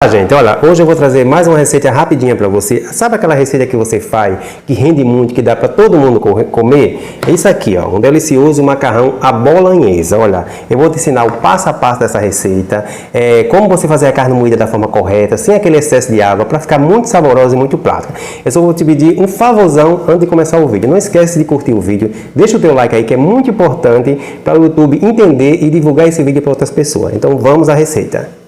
Gente, olha, hoje eu vou trazer mais uma receita rapidinha para você. Sabe aquela receita que você faz, que rende muito, que dá para todo mundo comer? É isso aqui, ó, um delicioso macarrão à bolonhesa. Olha, eu vou te ensinar o passo a passo dessa receita, como você fazer a carne moída da forma correta, sem aquele excesso de água, para ficar muito saborosa e muito prática. Eu só vou te pedir um favorzão antes de começar o vídeo. Não esquece de curtir o vídeo, deixa o teu like aí, que é muito importante para o YouTube entender e divulgar esse vídeo para outras pessoas. Então vamos à receita.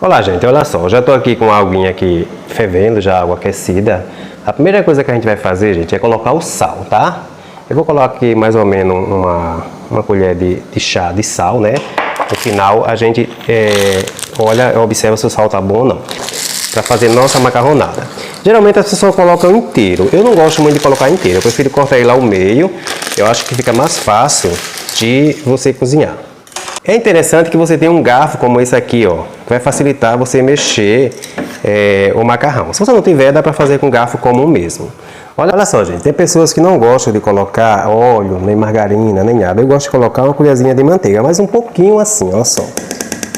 Olá gente, olha só, já estou aqui com a aguinha aqui fervendo, já água aquecida. A primeira coisa que a gente vai fazer, gente, é colocar o sal, tá? Eu vou colocar aqui mais ou menos uma colher de chá de sal, né? No final a gente observa se o sal tá bom ou não, para fazer nossa macarronada. Geralmente as pessoas colocam inteiro, eu não gosto muito de colocar inteiro, eu prefiro cortar ele ao meio, eu acho que fica mais fácil de você cozinhar. É interessante que você tenha um garfo como esse aqui, ó, que vai facilitar você mexer o macarrão. Se você não tiver, dá para fazer com garfo comum mesmo. Olha só, gente, tem pessoas que não gostam de colocar óleo, nem margarina, nem nada. Eu gosto de colocar uma colherzinha de manteiga, mas um pouquinho assim, olha só.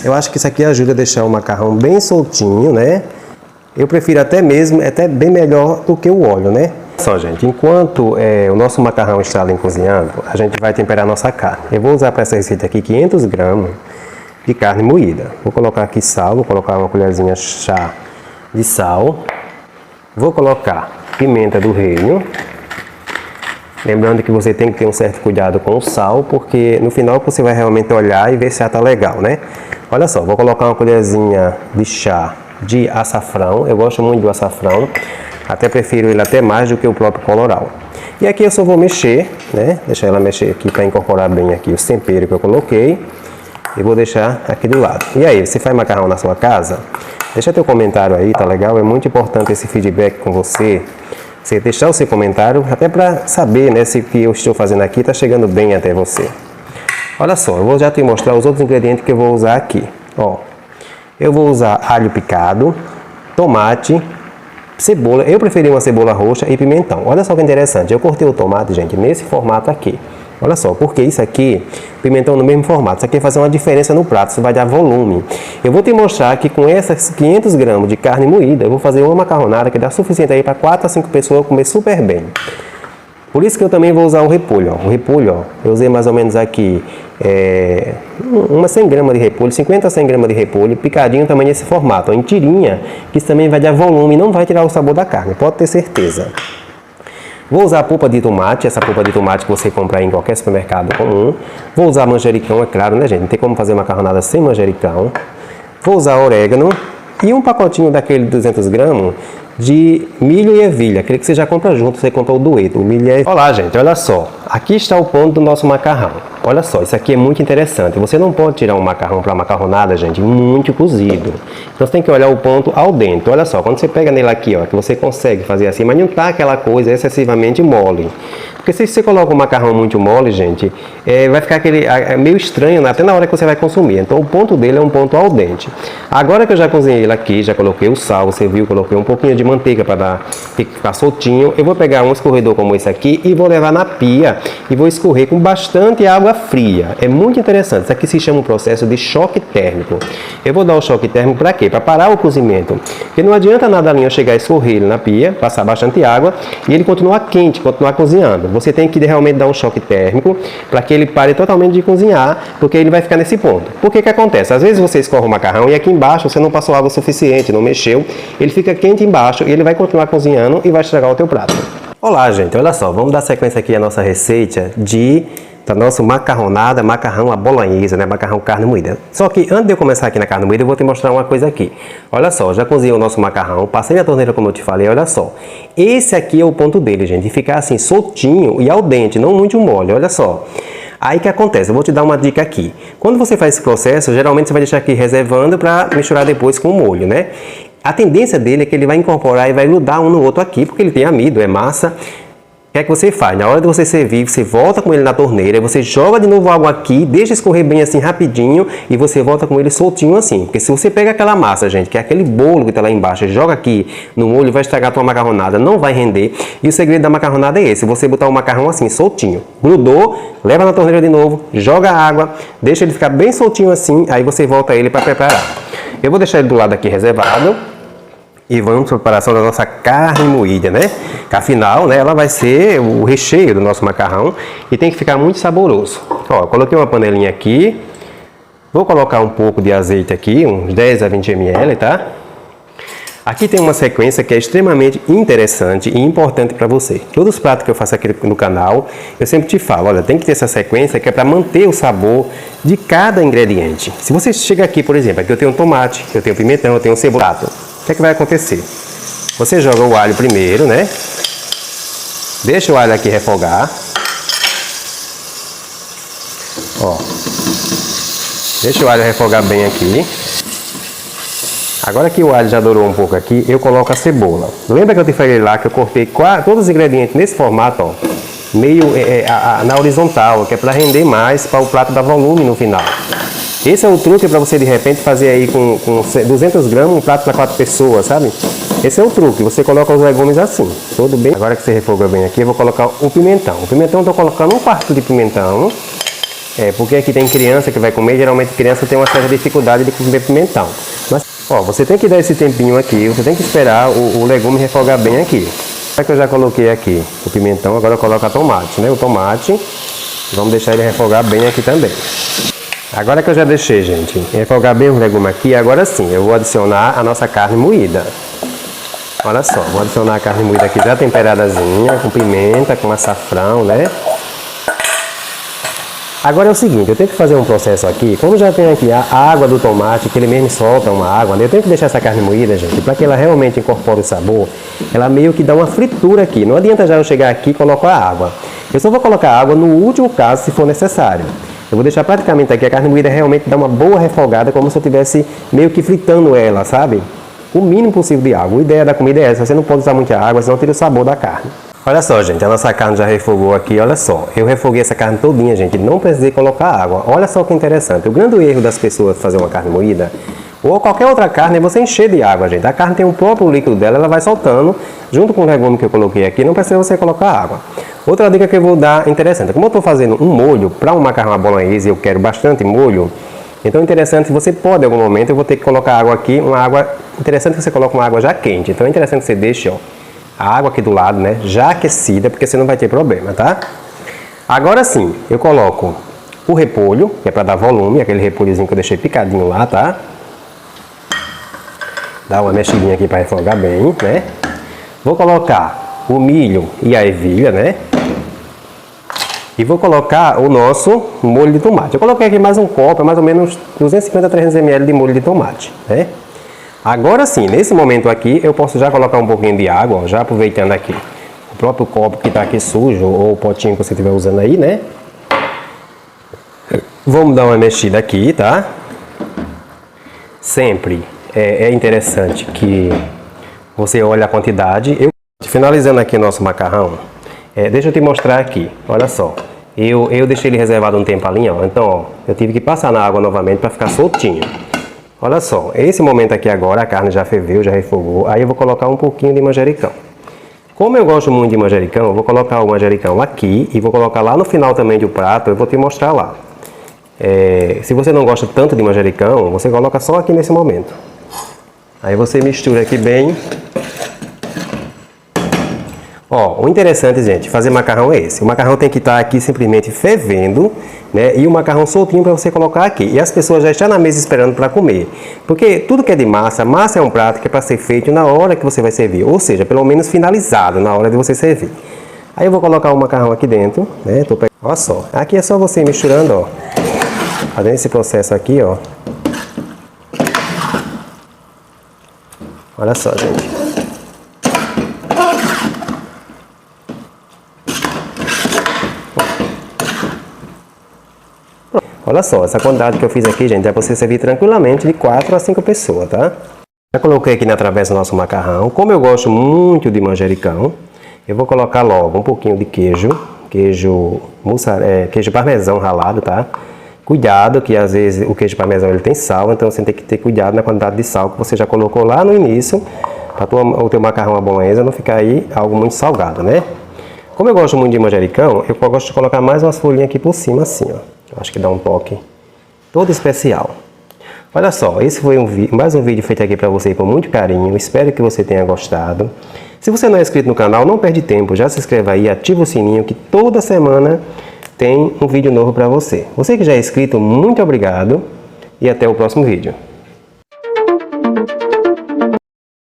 Eu acho que isso aqui ajuda a deixar o macarrão bem soltinho, né? Eu prefiro até bem melhor do que o óleo, né? Só, gente, enquanto o nosso macarrão está ali cozinhando, a gente vai temperar a nossa carne. Eu vou usar para essa receita aqui 500 gramas de carne moída. Vou colocar aqui sal, vou colocar uma colherzinha chá de sal. Vou colocar pimenta do reino. Lembrando que você tem que ter um certo cuidado com o sal, porque no final você vai realmente olhar e ver se já está legal, né? Olha só, vou colocar uma colherzinha de chá de açafrão. Eu gosto muito do açafrão. Até prefiro ele até mais do que o próprio colorau. E aqui eu só vou mexer, né? Deixar ela mexer aqui para incorporar bem aqui os temperos que eu coloquei. E vou deixar aqui do lado. E aí, você faz macarrão na sua casa? Deixa teu comentário aí, tá legal? É muito importante esse feedback com você. Você deixar o seu comentário, até para saber, né, se o que eu estou fazendo aqui está chegando bem até você. Olha só, eu vou já te mostrar os outros ingredientes que eu vou usar aqui. Ó, eu vou usar alho picado, tomate, cebola, eu preferi uma cebola roxa e pimentão. Olha só que interessante, eu cortei o tomate, gente, nesse formato aqui. Olha só, porque isso aqui, pimentão no mesmo formato, isso aqui vai fazer uma diferença no prato, isso vai dar volume. Eu vou te mostrar que com essas 500 gramas de carne moída, eu vou fazer uma macarronada que dá suficiente aí para 4 a 5 pessoas comer super bem. Por isso que eu também vou usar o repolho, ó. O repolho, ó, eu usei mais ou menos aqui umas 100 gramas de repolho, 50 a 100 gramas de repolho, picadinho também nesse formato, ó, em tirinha, que isso também vai dar volume e não vai tirar o sabor da carne, pode ter certeza. Vou usar a polpa de tomate, essa polpa de tomate que você compra aí em qualquer supermercado comum. Vou usar manjericão, é claro, né, gente? Não tem como fazer macarronada sem manjericão. Vou usar orégano e um pacotinho daquele 200 gramas de milho e ervilha, aquele que você já compra junto, você compra o dueto, o milho e ervilha. Olá, gente, olha só, aqui está o ponto do nosso macarrão. Olha só, isso aqui é muito interessante. Você não pode tirar um macarrão para macarronada, gente, muito cozido. Então você tem que olhar o ponto ao dentro. Olha só, quando você pega nele aqui, ó, que você consegue fazer assim, mas não tá aquela coisa excessivamente mole. Porque se você coloca um macarrão muito mole, gente, vai ficar meio estranho, né? Até na hora que você vai consumir. Então o ponto dele é um ponto al dente. Agora que eu já cozinhei ele aqui, já coloquei o sal, você viu, coloquei um pouquinho de manteiga para ficar soltinho. Eu vou pegar um escorredor como esse aqui e vou levar na pia e vou escorrer com bastante água fria. É muito interessante. Isso aqui se chama um processo de choque térmico. Eu vou dar o choque térmico para quê? Para parar o cozimento. Porque não adianta nada a linha chegar a escorrer ele na pia, passar bastante água e ele continuar quente, continuar cozinhando. Você tem que realmente dar um choque térmico para que ele pare totalmente de cozinhar, porque ele vai ficar nesse ponto. Por que que acontece? Às vezes você escorre o macarrão e aqui embaixo você não passou água suficiente, não mexeu, ele fica quente embaixo e ele vai continuar cozinhando e vai estragar o teu prato. Olá, gente, olha só, vamos dar sequência aqui à nossa receita da nossa macarronada, macarrão à bolonhesa, né? Macarrão carne moída. Só que antes de eu começar aqui na carne moída, eu vou te mostrar uma coisa aqui. Olha só, já cozinhei o nosso macarrão, passei na torneira como eu te falei, olha só. Esse aqui é o ponto dele, gente, de ficar assim soltinho e al dente, não muito mole, olha só. Aí que acontece, eu vou te dar uma dica aqui. Quando você faz esse processo, geralmente você vai deixar aqui reservando para misturar depois com o molho, né? A tendência dele é que ele vai incorporar e vai grudar um no outro aqui, porque ele tem amido, é massa. O que é que você faz? Na hora de você servir, você volta com ele na torneira, você joga de novo água aqui, deixa escorrer bem assim rapidinho e você volta com ele soltinho assim. Porque se você pega aquela massa, gente, que é aquele bolo que está lá embaixo, joga aqui no molho, vai estragar a tua macarronada, não vai render. E o segredo da macarronada é esse, você botar o macarrão assim, soltinho. Grudou, leva na torneira de novo, joga água, deixa ele ficar bem soltinho assim, aí você volta ele para preparar. Eu vou deixar ele do lado aqui reservado. E vamos para a preparação da nossa carne moída, né? Que afinal, né, ela vai ser o recheio do nosso macarrão e tem que ficar muito saboroso. Ó, coloquei uma panelinha aqui. Vou colocar um pouco de azeite aqui, uns 10 a 20 ml, tá? Aqui tem uma sequência que é extremamente interessante e importante para você. Todos os pratos que eu faço aqui no canal, eu sempre te falo, olha, tem que ter essa sequência que é para manter o sabor de cada ingrediente. Se você chega aqui, por exemplo, aqui eu tenho tomate, eu tenho pimentão, eu tenho cebola, o que é que vai acontecer? Você joga o alho primeiro, né? Deixa o alho aqui refogar. Ó. Deixa o alho refogar bem aqui. Agora que o alho já dourou um pouco aqui, eu coloco a cebola. Lembra que eu te falei lá que eu cortei todos os ingredientes nesse formato, ó, meio na horizontal, que é para render mais, para o prato dar volume no final. Esse é o truque para você de repente fazer aí com 200 gramas um prato para 4 pessoas, sabe? Esse é o truque, você coloca os legumes assim, tudo bem? Agora que você refogou bem aqui, eu vou colocar o pimentão. O pimentão eu estou colocando um quarto de pimentão, porque aqui tem criança que vai comer, geralmente criança tem uma certa dificuldade de comer pimentão. Mas, ó, você tem que dar esse tempinho aqui, você tem que esperar o legume refogar bem aqui. Agora que eu já coloquei aqui o pimentão, agora eu coloco a tomate, né? O tomate, vamos deixar ele refogar bem aqui também. Agora que eu já deixei, gente, refogar bem o legume aqui, agora sim, eu vou adicionar a nossa carne moída. Olha só, vou adicionar a carne moída aqui já temperadazinha, com pimenta, com açafrão, né? Agora é o seguinte, eu tenho que fazer um processo aqui, como já tem aqui a água do tomate, que ele mesmo solta uma água, né? Eu tenho que deixar essa carne moída, gente, para que ela realmente incorpore o sabor, ela meio que dá uma fritura aqui. Não adianta já eu chegar aqui e colocar a água. Eu só vou colocar água no último caso, se for necessário. Eu vou deixar praticamente aqui a carne moída realmente dar uma boa refogada, como se eu estivesse meio que fritando ela, sabe? O mínimo possível de água. A ideia da comida é essa, você não pode usar muita água, senão tira o sabor da carne. Olha só, gente, a nossa carne já refogou aqui, olha só. Eu refoguei essa carne todinha, gente, não precisei colocar água. Olha só que interessante. O grande erro das pessoas fazer uma carne moída, ou qualquer outra carne, é você encher de água, gente. A carne tem o próprio líquido dela, ela vai soltando, junto com o legume que eu coloquei aqui, não precisa você colocar água. Outra dica que eu vou dar interessante, como eu estou fazendo um molho para um macarrão à bolonhesa e eu quero bastante molho, então é interessante, você pode em algum momento, eu vou ter que colocar água aqui, uma água, interessante que você coloque uma água já quente, então é interessante que você deixe, ó, a água aqui do lado, né, já aquecida, porque você não vai ter problema, tá? Agora sim, eu coloco o repolho, que é para dar volume, aquele repolhozinho que eu deixei picadinho lá, tá? Dá uma mexidinha aqui para refogar bem, né? Vou colocar o milho e a ervilha, né? E vou colocar o nosso molho de tomate. Eu coloquei aqui mais um copo, mais ou menos 250 a 300 ml de molho de tomate, né? Agora sim, nesse momento aqui, eu posso já colocar um pouquinho de água, ó, já aproveitando aqui o próprio copo que está aqui sujo, ou o potinho que você estiver usando aí, né? Vamos dar uma mexida aqui, tá? Sempre é interessante que você olhe a quantidade. Finalizando aqui o nosso macarrão, deixa eu te mostrar aqui, olha só. Eu deixei ele reservado um tempo ali, ó. Então, ó, eu tive que passar na água novamente para ficar soltinho. Olha só, esse momento aqui agora, a carne já ferveu, já refogou. Aí eu vou colocar um pouquinho de manjericão. Como eu gosto muito de manjericão, eu vou colocar o manjericão aqui e vou colocar lá no final também do prato, eu vou te mostrar lá. Se você não gosta tanto de manjericão, você coloca só aqui nesse momento. Aí você mistura aqui bem. Ó, o interessante, gente, fazer macarrão é esse. O macarrão tem que estar aqui simplesmente fervendo, né? E o macarrão soltinho para você colocar aqui. E as pessoas já estão na mesa esperando para comer. Porque tudo que é de massa, massa é um prato que é para ser feito na hora que você vai servir. Ou seja, pelo menos finalizado na hora de você servir. Aí eu vou colocar o macarrão aqui dentro, né? Olha só, aqui é só você ir misturando, ó. Fazendo esse processo aqui, ó. Olha só, gente. Olha só, essa quantidade que eu fiz aqui, gente, é para você servir tranquilamente de 4 a 5 pessoas, tá? Já coloquei aqui na travessa o nosso macarrão. Como eu gosto muito de manjericão, eu vou colocar logo um pouquinho de queijo parmesão ralado, tá? Cuidado que às vezes o queijo parmesão ele tem sal, então você tem que ter cuidado na quantidade de sal que você já colocou lá no início, para o teu macarrão à bolonhesa não ficar aí algo muito salgado, né? Como eu gosto muito de manjericão, eu gosto de colocar mais umas folhinhas aqui por cima assim, ó. Eu acho que dá um toque todo especial. Olha só, esse foi mais um vídeo feito aqui para você com muito carinho. Espero que você tenha gostado. Se você não é inscrito no canal, não perde tempo. Já se inscreva aí, ativa o sininho que toda semana tem um vídeo novo para você. Você que já é inscrito, muito obrigado e até o próximo vídeo.